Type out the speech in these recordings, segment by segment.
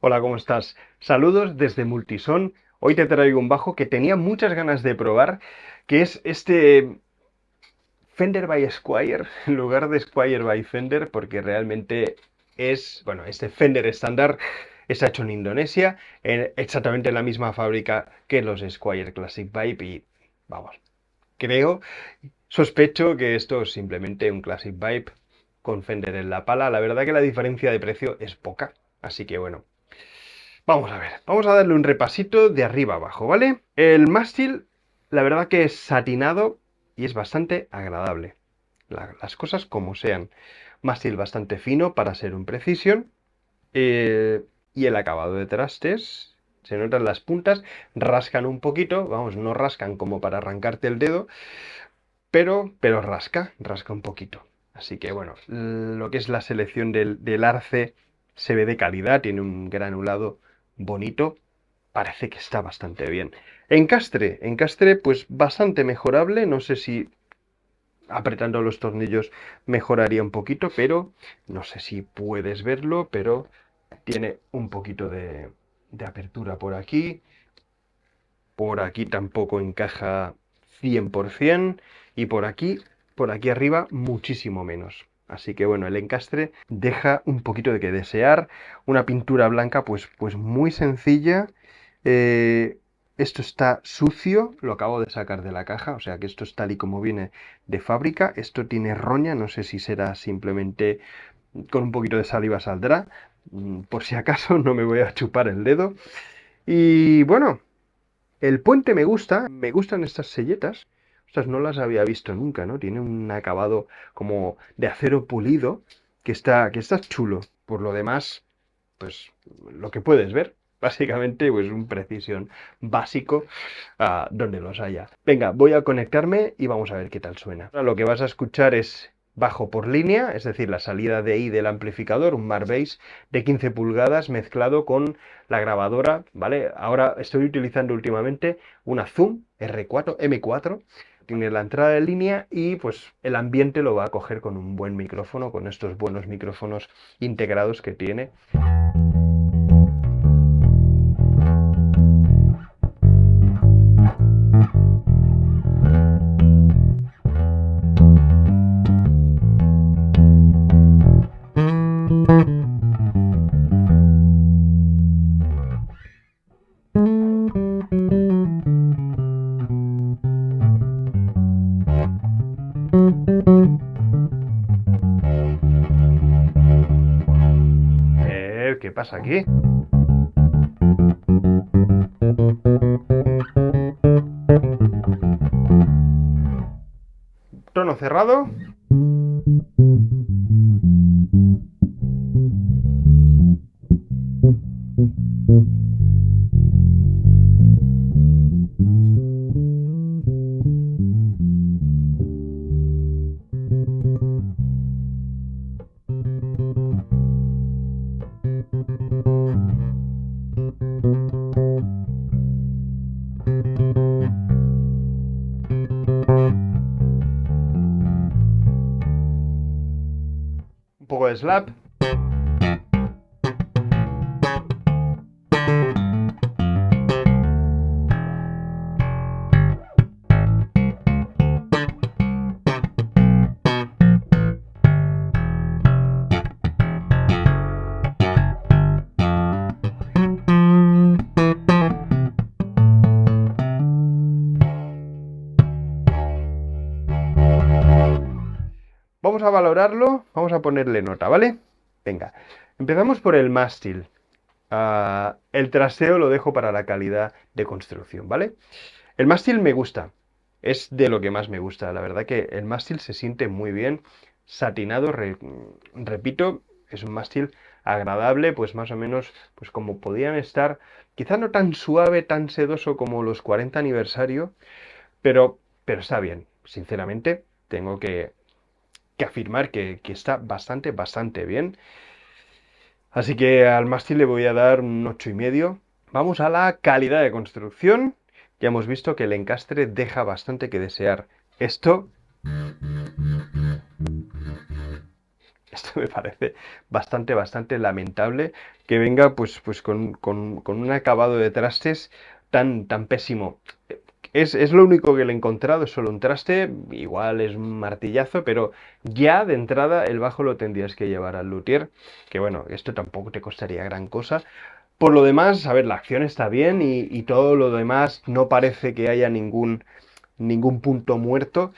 Hola, ¿cómo estás? Saludos desde Multison. Hoy te traigo un bajo que tenía muchas ganas de probar, que es este Fender by Squier, en lugar de Squier by Fender, porque realmente bueno, este Fender estándar está hecho en Indonesia, en exactamente la misma fábrica que los Squier Classic Vibe y, vamos, creo, sospecho que esto es simplemente un Classic Vibe con Fender en la pala. La verdad que la diferencia de precio es poca, así que bueno. Vamos a ver, vamos a darle un repasito de arriba abajo, ¿vale? El mástil, la verdad que es satinado y es bastante agradable. Las cosas como sean. Mástil bastante fino para ser un Precision. eh, y el acabado de trastes, se notan las puntas, rascan un poquito, vamos, no rascan como para arrancarte el dedo, pero rasca un poquito. Así que bueno, lo que es la selección del arce se ve de calidad, tiene un granulado bonito, parece que está bastante bien. Encastre pues bastante mejorable, no sé si apretando los tornillos mejoraría un poquito, pero no sé si puedes verlo, pero tiene un poquito de apertura por aquí tampoco encaja 100% y por aquí arriba muchísimo menos. Así que bueno, el encastre deja un poquito de que desear. Una pintura blanca pues muy sencilla. Eh, Esto está sucio, lo acabo de sacar de la caja, o sea que esto es tal y como viene de fábrica. Esto tiene roña, no sé si será simplemente con un poquito de saliva saldrá. Por si acaso no me voy a chupar el dedo. Y bueno, el puente me gustan estas selletas. Estas no las había visto nunca, ¿no? Tiene un acabado como de acero pulido que está chulo. Por lo demás, pues lo que puedes ver, básicamente, pues un Precision básico donde los haya. Venga, voy a conectarme y vamos a ver qué tal suena. Ahora lo que vas a escuchar es bajo por línea, es decir, la salida de I del amplificador, un Marbass de 15 pulgadas mezclado con la grabadora, ¿vale? Ahora estoy utilizando últimamente una Zoom R4, M4, tiene la entrada de línea y pues el ambiente lo va a coger con un buen micrófono, con estos buenos micrófonos integrados que tiene. ¿Qué pasa aquí? Tono cerrado. Un poco de slap. Vamos a valorarlo, vamos a ponerle nota, ¿vale? Venga, empezamos por el mástil. El traseo lo dejo para la calidad de construcción, ¿vale? El mástil me gusta, es de lo que más me gusta. La verdad que el mástil se siente muy bien, satinado, repito, es un mástil agradable, pues más o menos, pues como podían estar, quizá no tan suave, tan sedoso como los 40 aniversario, pero está bien, sinceramente, tengo que afirmar que está bastante bien. Así que al mástil le voy a dar un 8,5. Vamos a la calidad de construcción. Ya hemos visto que el encastre deja bastante que desear. Esto Esto me parece bastante lamentable que venga pues con un acabado de trastes tan pésimo. Es lo único que le he encontrado, es solo un traste, igual es un martillazo, pero ya de entrada el bajo lo tendrías que llevar al luthier, que bueno, esto tampoco te costaría gran cosa. Por lo demás, a ver, la acción está bien y todo lo demás no parece que haya ningún punto muerto.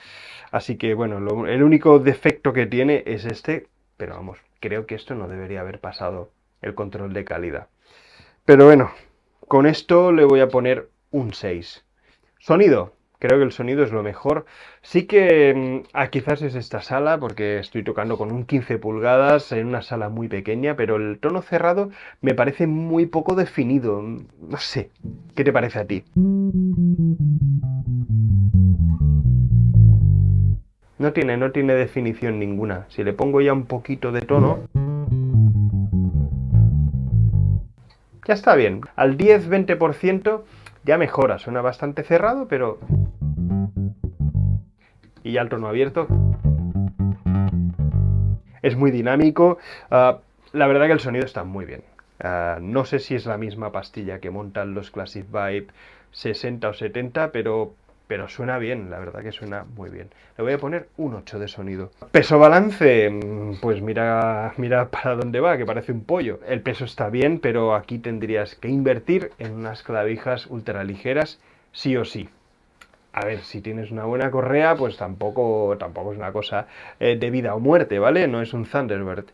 Así que bueno, el único defecto que tiene es este, pero vamos, creo que esto no debería haber pasado el control de calidad. Pero bueno, con esto le voy a poner un 6. Sonido. Creo que el sonido es lo mejor. Sí que quizás es esta sala, porque estoy tocando con un 15 pulgadas en una sala muy pequeña, pero el tono cerrado me parece muy poco definido. No sé. ¿Qué te parece a ti? No tiene definición ninguna. Si le pongo ya un poquito de tono, ya está bien. Al 10-20% ya mejora. Suena bastante cerrado, pero... Y ya el tono abierto es muy dinámico. La verdad que el sonido está muy bien. No sé si es la misma pastilla que montan los Classic Vibe 60 o 70, pero suena bien, la verdad que suena muy bien. Le voy a poner un 8 de sonido. Peso balance, pues mira para dónde va, que parece un pollo. El peso está bien, pero aquí tendrías que invertir en unas clavijas ultra ligeras, sí o sí. A ver, si tienes una buena correa, pues tampoco es una cosa de vida o muerte, ¿vale? No es un Thunderbird,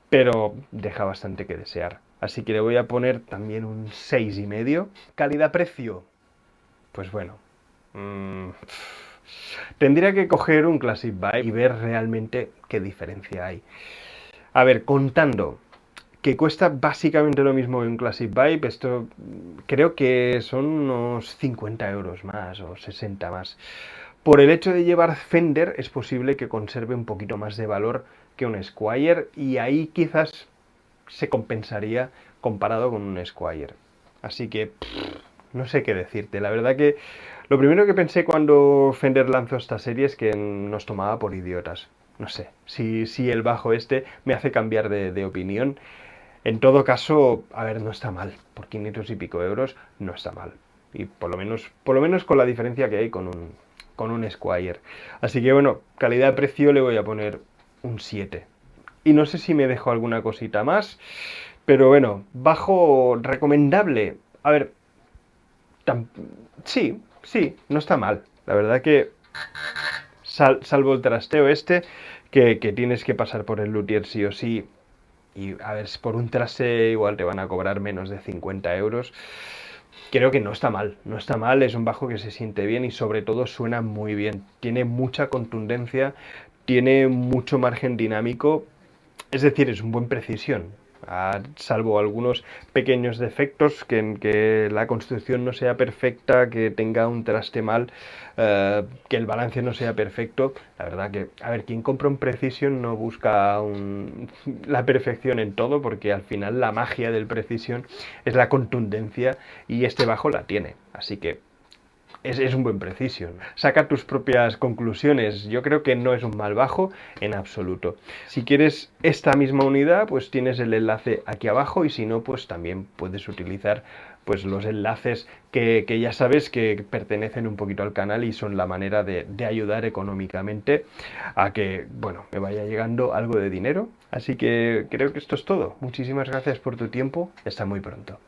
pero deja bastante que desear. Así que le voy a poner también un 6,5. Calidad-precio, pues bueno. Tendría que coger un Classic Vibe y ver realmente qué diferencia hay. A ver, contando que cuesta básicamente lo mismo que un Classic Vibe, esto creo que son unos 50 euros más o 60 más. Por el hecho de llevar Fender es posible que conserve un poquito más de valor que un Squier y ahí quizás se compensaría comparado con un Squier. Así que no sé qué decirte. La verdad que lo primero que pensé cuando Fender lanzó esta serie es que nos tomaba por idiotas. No sé, si el bajo este me hace cambiar de opinión. En todo caso, a ver, no está mal. Por 500 y pico euros no está mal. Y por lo menos con la diferencia que hay con un Squier. Así que bueno, calidad-precio le voy a poner un 7. Y no sé si me dejo alguna cosita más, pero bueno, bajo recomendable. A ver, sí, no está mal. La verdad que, salvo el trasteo este, que tienes que pasar por el luthier sí o sí, y a ver, por un traste igual te van a cobrar menos de 50 euros. Creo que no está mal, no está mal, es un bajo que se siente bien y sobre todo suena muy bien. Tiene mucha contundencia, tiene mucho margen dinámico, es decir, es un buen precisión, salvo algunos pequeños defectos, que la construcción no sea perfecta, que tenga un traste mal, que el balance no sea perfecto. La verdad que, a ver, quien compra un Precision no busca la perfección en todo, porque al final la magia del Precision es la contundencia y este bajo la tiene. Así que es un buen Precision. Saca tus propias conclusiones. Yo creo que no es un mal bajo en absoluto. Si quieres esta misma unidad, pues tienes el enlace aquí abajo y si no, pues también puedes utilizar pues los enlaces que ya sabes que pertenecen un poquito al canal y son la manera de ayudar económicamente a que, bueno, me vaya llegando algo de dinero. Así que creo que esto es todo. Muchísimas gracias por tu tiempo. Hasta muy pronto.